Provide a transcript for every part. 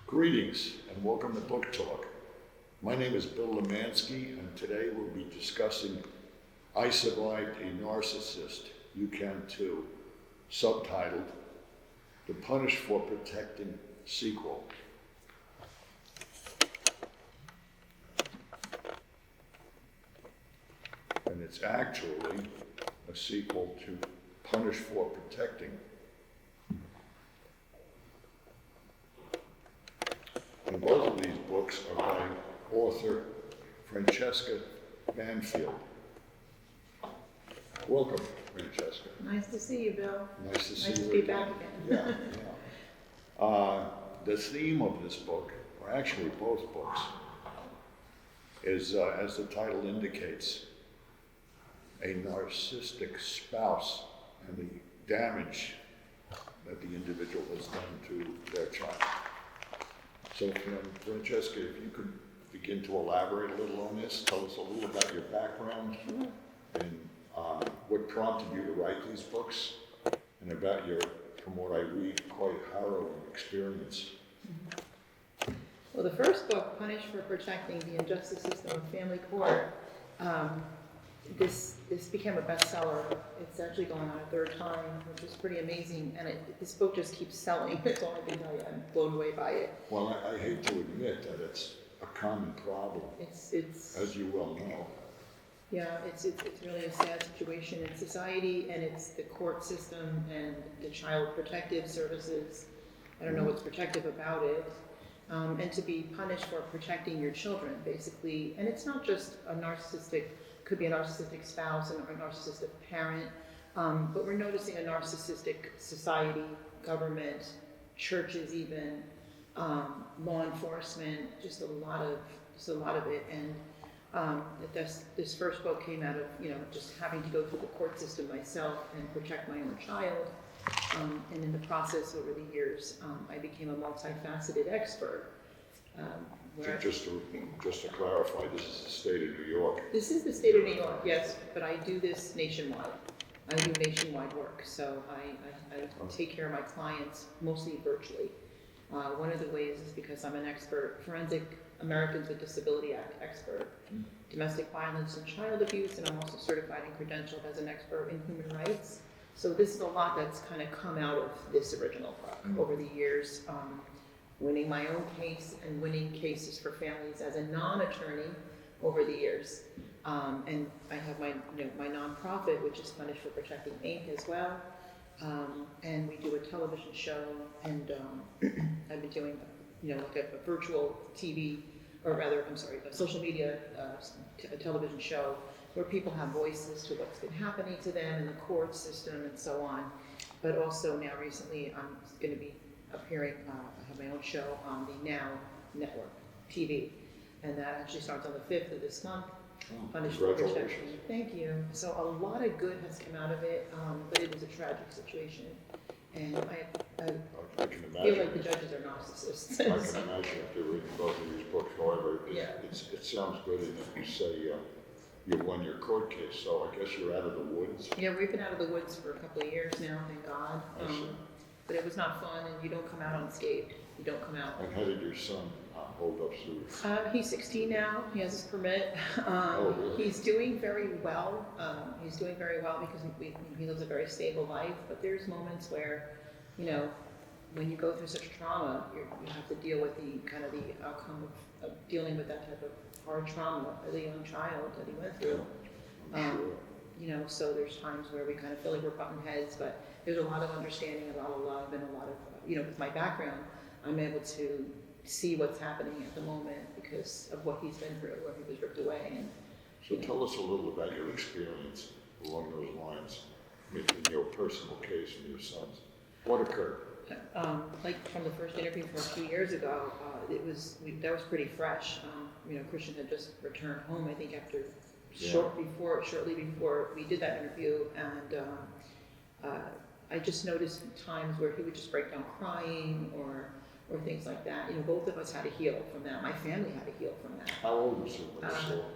Greetings and welcome to Book Talk. My name is Bill Lemanski, and today we'll be discussing I Survived a Narcissist, You Can Too, subtitled The Punish for Protecting sequel. And it's actually a sequel to Punish for Protecting. And both of these books are by author Francesca Banfield. Welcome, Francesca. Nice to see you, Bill. Nice to see you. Nice to be back again. Yeah. The theme of this book, or actually both books, is, as the title indicates, a narcissistic spouse and the damage that the individual has done to their child. So, Francesca, if you could begin to elaborate a little on this, tell us a little about your background and what prompted you to write these books, and about your, from what I read, quite harrowing experience. Well, the first book, Punish for Protecting the Injustice System of Family Court, this became a bestseller. It's actually going on a third time, which is pretty amazing. And this book just keeps selling. That's all I can tell you. I'm blown away by it. Well, I hate to admit that it's a common problem. It's as you well know. Yeah, it's really a sad situation in society, and it's the court system and the child protective services. I don't know what's protective about it. And to be punished for protecting your children, basically. And it's not just a narcissistic, could be a narcissistic spouse and a narcissistic parent, but we're noticing a narcissistic society, government, churches even, law enforcement, just a lot of it. And this first book came out of, just having to go through the court system myself and protect my own child. And in the process over the years, I became a multifaceted expert. Just to clarify, this is the state of New York. This is the state of New York, yes, but I do this nationwide. I do nationwide work, so I take care of my clients mostly virtually. One of the ways is because I'm an expert, Forensic Americans with Disability Act expert, domestic violence and child abuse, and I'm also certified and credentialed as an expert in human rights. So this is a lot that's kind of come out of this original book over the years. Winning my own case and winning cases for families as a non-attorney over the years. And I have my nonprofit, which is Punish for Protecting Inc. as well. And we do a television show, and I've been doing, like a virtual TV, or rather, a social media a television show where people have voices to what's been happening to them in the court system and so on. But also now recently, I'm going to be appearing, I have my own show on the Now Network TV, and that actually starts on the 5th of this month. Punish for Protection. Thank you. So a lot of good has come out of it, but it was a tragic situation, and I can imagine. feel like the judges are narcissists. I can imagine after reading both of these books. However, it sounds good, and if you say you won your court case, so I guess you're out of the woods. Yeah, we've been out of the woods for a couple of years now, thank God. But it was not fun, and you don't come out unscathed. You don't come out. And how did your son hold up suit? He's 16 now. He has his permit. Really? He's doing very well. He's doing very well because he lives a very stable life. But there's moments where, when you go through such trauma, you have to deal with the outcome of dealing with that type of hard trauma as a young child that he went through. So there's times where we kind of feel like we're butting heads, but there's a lot of understanding, a lot of love, and a lot of, with my background, I'm able to see what's happening at the moment because of what he's been through, where he was ripped away. And so tell us a little about your experience along those lines in your personal case and your son's. What occurred? Like from the first interview from a few years ago, that was pretty fresh. Christian had just returned home, I think, after shortly before we did that interview, and I just noticed times where he would just break down crying or things like that. Both of us had to heal from that. My family had to heal from that. How old was he?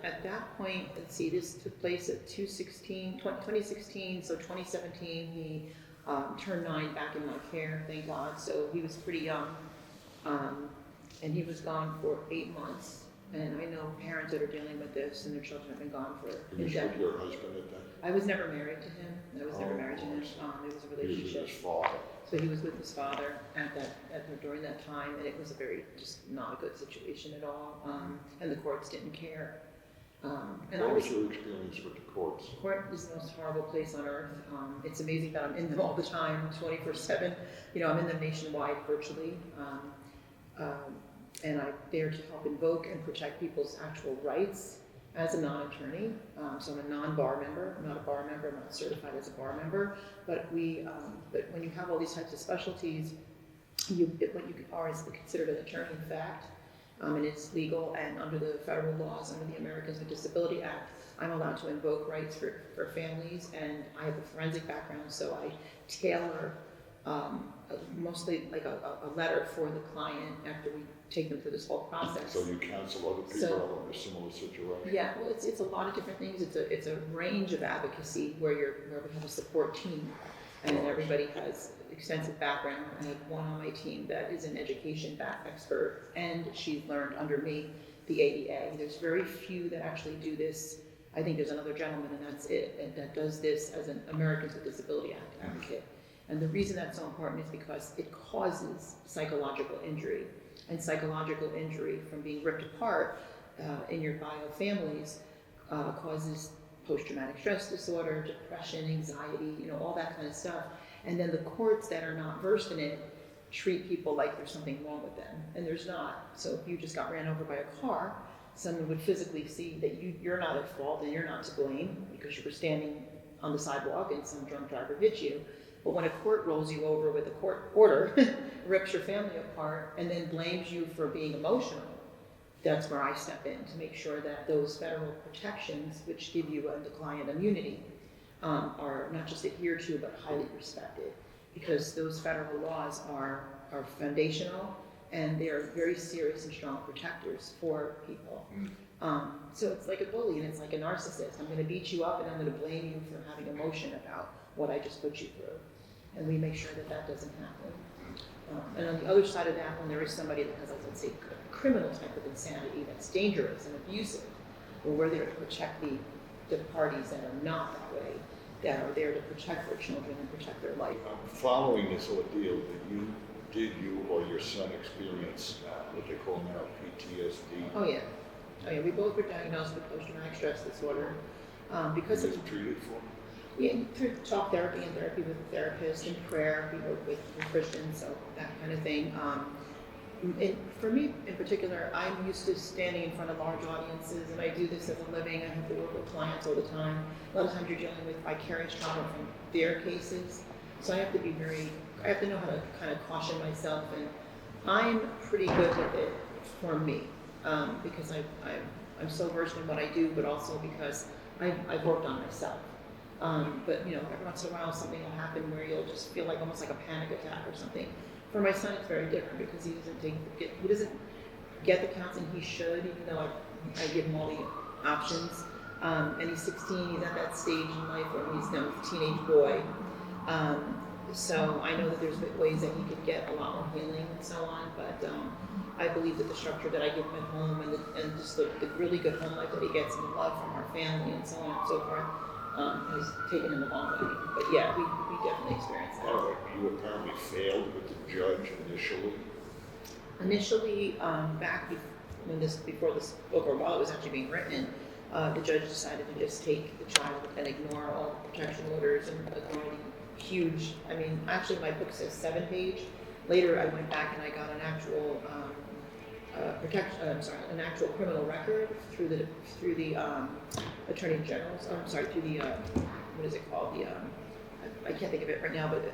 At that point, let's see, this took place at 2016, so 2017, he turned 9 back in my care, thank God, so he was pretty young. and he was gone for 8 months. And I know parents that are dealing with this and their children have been gone for You was with your husband at that? I was never married to him. I was never married to him. It was a He was with relationship. his father. So he was with his father during that time, and it was a very, just not a good situation at all. And the courts didn't care. What was your experience with the courts? Court is the most horrible place on earth. It's amazing that I'm in them all the time, 24/7. You know, I'm in them nationwide, virtually. And I'm there to help invoke and protect people's actual rights as a non-attorney. So I'm a non-bar member. I'm not a bar member. I'm not certified as a bar member. But but when you have all these types of specialties, what you are is considered an attorney in fact. And it's legal, and under the federal laws, under the Americans with Disability Act, I'm allowed to invoke rights for families, and I have a forensic background, so I tailor mostly like a letter for the client after we take them through this whole process. So you counsel other people in a similar situation? Yeah, well, it's a lot of different things. It's a range of advocacy where we have a support team, and everybody has extensive background. I have one on my team that is an education expert, and she's learned under me the ADA. There's very few that actually do this. I think there's another gentleman, and that's it, and that does this as an Americans with Disability Act advocate. And the reason that's so important is because it causes psychological injury, and psychological injury from being ripped apart in your bio families causes post-traumatic stress disorder, depression, anxiety, all that kind of stuff. And then the courts that are not versed in it treat people like there's something wrong with them, and there's not. So if you just got ran over by a car, someone would physically see that you're not at fault and you're not to blame because you were standing on the sidewalk and some drunk driver hit you. But when a court rolls you over with a court order, rips your family apart, and then blames you for being emotional, that's where I step in to make sure that those federal protections, which give you the client immunity, are not just adhered to, but highly respected. Because those federal laws are foundational, and they are very serious and strong protectors for people. So it's like a bully, and it's like a narcissist. I'm going to beat you up, and I'm going to blame you for having emotion about what I just put you through. And we make sure that doesn't happen. And on the other side of that, when there is somebody that has, let's say, a criminal type of insanity that's dangerous and abusive, well, we're there to protect the parties that are not that way, that are there to protect their children and protect their life. Following this ordeal, did you or your son experience what they call now PTSD? Oh yeah. We both were diagnosed with post-traumatic stress disorder because Was of it treated for? through talk therapy and therapy with a therapist and prayer. We work with Christians, so that kind of thing. For me in particular, I'm used to standing in front of large audiences, and I do this as a living. I have to work with clients all the time. A lot of times you're dealing with vicarious trauma from their cases, so I have to know how to kind of caution myself, and I'm pretty good with it for me, because I'm so versed in what I do, but also because I've worked on myself. But every once in a while something will happen where you'll just feel like almost like a panic attack or something. For my son, it's very different because he doesn't get the counseling he should, even though I give him all the options. And he's 16. He's at that stage in life where he's now a teenage boy. So I know that there's ways that he could get a lot more healing and so on. But I believe that the structure that I give him at home and just the really good home life that he gets and the love from our family and so on and so forth has taken him a long way. But yeah, we definitely experienced that. You apparently failed with the judge initially. Initially, before this book, or while it was actually being written, the judge decided to just take the child and ignore all protection orders and ignore the huge. Actually, my book says 7-page. Later, I went back and I got an actual an actual criminal record through the Attorney General's. Through the what is it called? I can't think of it right now, but not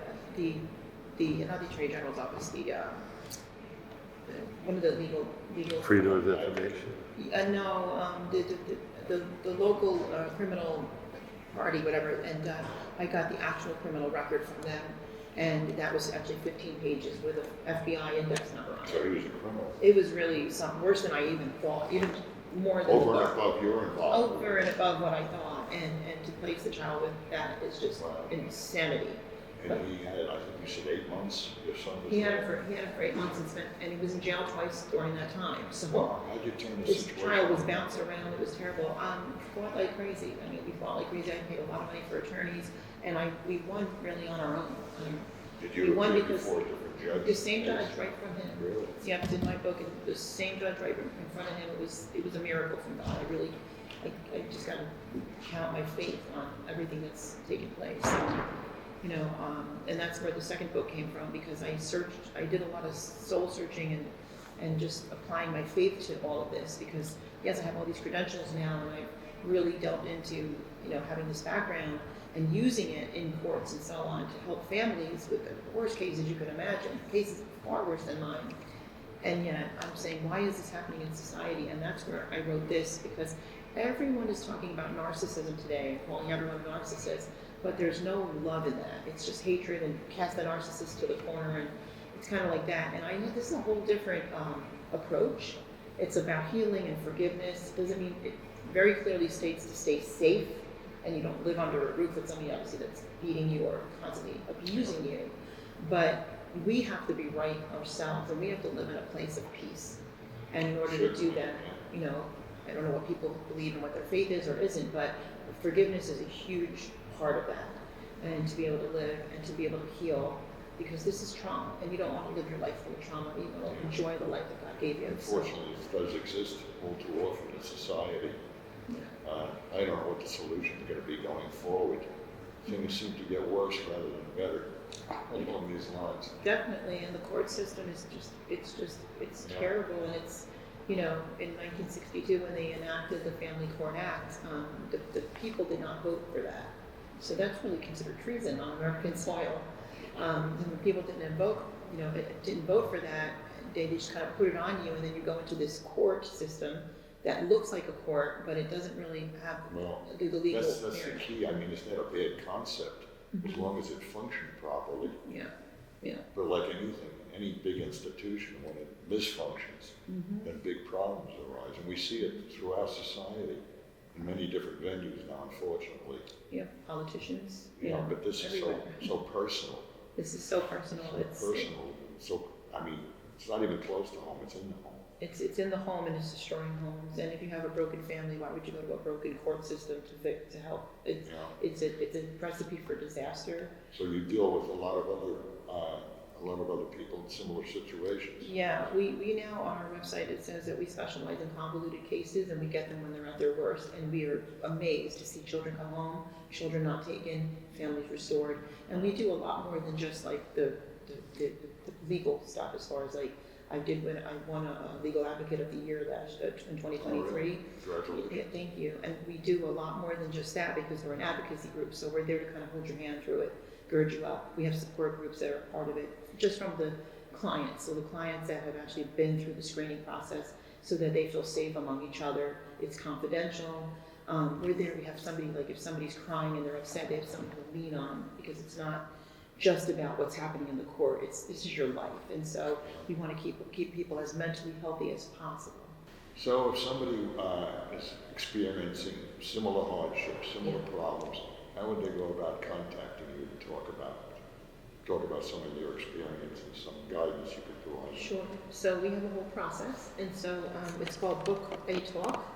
the Attorney General's office. One of the legal. Freedom of information. No, the local criminal party, whatever, and I got the actual criminal record from them. And that was actually 15 pages with an FBI index number on it. So he was a criminal. It was really something worse than I even thought, even more than Over and above your involvement. Over and above what I thought. And to place the child with that is just insanity. And he had, I think you said 8 months, your son was He had there? it for 8 months and he was in jail twice during that time. So Wow, how'd you turn the his situation? trial was bounced around. It was terrible. We fought like crazy. I mean, we fought like crazy. I paid a lot of money for attorneys, and we won really on our own. Did we you won appear because before a different judge? the same judge right from him. Really? Yeah, it's in my book. And the same judge right in front of him. It was a miracle from God. I just got to count my faith on everything that's taken place. And that's where the second book came from, because I did a lot of soul searching and just applying my faith to all of this, because yes, I have all these credentials now, and I've really delved into, having this background and using it in courts and so on to help families with the worst cases you could imagine, cases far worse than mine. And yet I'm saying, why is this happening in society? And that's where I wrote this, because everyone is talking about narcissism today, calling everyone a narcissist, but there's no love in that. It's just hatred and cast the narcissist to the corner, and it's kind of like that. And I know this is a whole different approach. It's about healing and forgiveness. Doesn't mean, it very clearly states to stay safe and you don't live under a roof with somebody obviously that's beating you or constantly abusing you. But we have to be right ourselves, and we have to live in a place of peace. And in order to do that, I don't know what people believe and what their faith is or isn't, but forgiveness is a huge part of that. And to be able to live and to be able to heal, because this is trauma, and you don't want to live your life full of trauma. You want to enjoy the life that God gave you. Unfortunately, it does exist all too often in society. I don't know what the solution is going to be going forward. Things seem to get worse rather than better along these lines. Definitely, and the court system is it's terrible, and it's, in 1962 when they enacted the Family Court Act, the people did not vote for that. So that's really considered treason on American soil. And when people didn't vote for that, they just kind of put it on you, and then you go into this court system that looks like a court, but it doesn't really have the legal. That's the key. I mean, it's not a bad concept as long as it functioned properly. Yeah. But like anything, any big institution, when it misfunctions, then big problems arise, and we see it throughout society in many different venues now, unfortunately. Yeah, politicians. But this everywhere. is so personal. This is so personal. It's not even close to home. It's in the home. It's in the home, and it's destroying homes. And if you have a broken family, why would you go to a broken court system to help? It's a recipe for disaster. So you deal with a lot of other people in similar situations. Yeah, we now on our website, it says that we specialize in convoluted cases, and we get them when they're at their worst. And we are amazed to see children come home, children not taken, families restored. And we do a lot more than just like the legal stuff, as far as like, I won a legal advocate of the year in 2023. Oh, really? Congratulations. Yeah, thank you. And we do a lot more than just that, because we're an advocacy group, so we're there to kind of hold your hand through it, gird you up. We have support groups that are part of it, just from the clients. So the clients that have actually been through the screening process, so that they feel safe among each other. It's confidential. We're there. We have somebody, like if somebody's crying and they're upset, they have someone to lean on, because it's not just about what's happening in the court. This is your life, and so we want to keep people as mentally healthy as possible. So if somebody is experiencing similar hardships, similar problems, how would they go about contacting you to talk about some of your experience and some guidance you could provide? Sure. So we have a whole process, and so it's called Book a Talk,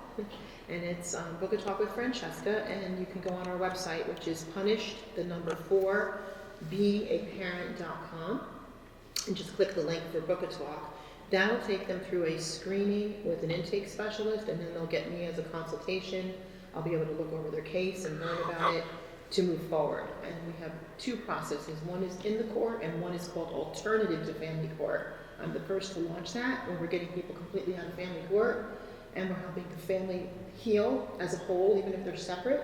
and it's Book a Talk with Francesca, and you can go on our website, which is punished4beaparent.com, and just click the link for Book a Talk. That'll take them through a screening with an intake specialist, and then they'll get me as a consultation. I'll be able to look over their case and learn about it to move forward. And we have two processes. One is in the court, and one is called Alternative to Family Court. I'm the first to launch that, where we're getting people completely out of family court, and we're helping the family heal as a whole, even if they're separate.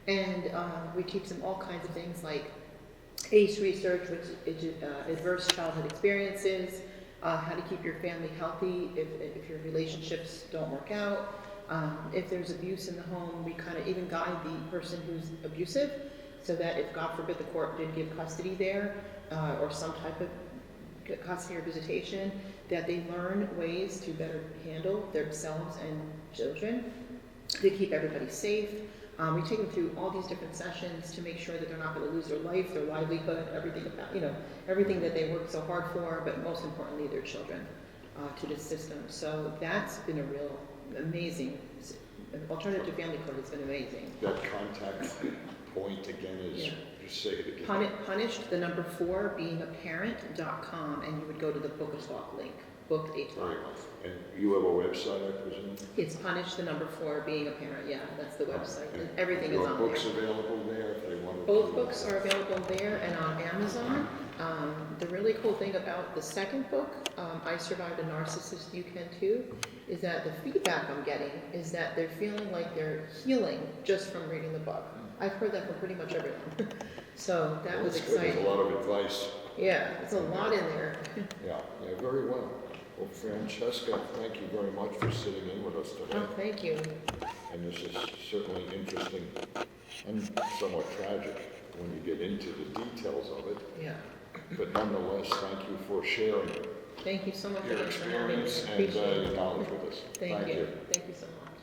And we teach them all kinds of things like ACE research, which is adverse childhood experiences, how to keep your family healthy if your relationships don't work out. If there's abuse in the home, we kind of even guide the person who's abusive, so that if, God forbid, the court did give custody there, or some type of custody or visitation, that they learn ways to better handle themselves and children, to keep everybody safe. We take them through all these different sessions to make sure that they're not going to lose their life, their livelihood, everything about, everything that they work so hard for, but most importantly, their children, to the system. So that's been a real amazing, alternative family court has been amazing. That contact point again is, Yeah. just say it again. Punished, the number 4, beingaparent.com, and you would go to the Book a Talk link. Book a Talk. Right. And you have a website, I presume? It's punished, the number 4, being a parent. Yeah, that's the website. And everything is Your on books there. available there if they want to? Both books are available there and on Amazon. The really cool thing about the second book, I Survived a Narcissist, You Can Too, is that the feedback I'm getting is that they're feeling like they're healing just from reading the book. I've heard that from pretty much everyone. So that was That's good. exciting. There's a lot of advice. Yeah, it's a lot in there. Yeah, very well. Well, Francesca, thank you very much for sitting in with us today. Oh, thank you. And this is certainly interesting and somewhat tragic when you get into the details of it. Yeah. But nonetheless, thank you for sharing Thank you so much your again for having me. experience and Appreciate your it. knowledge with us. Thank you. Thank you so much.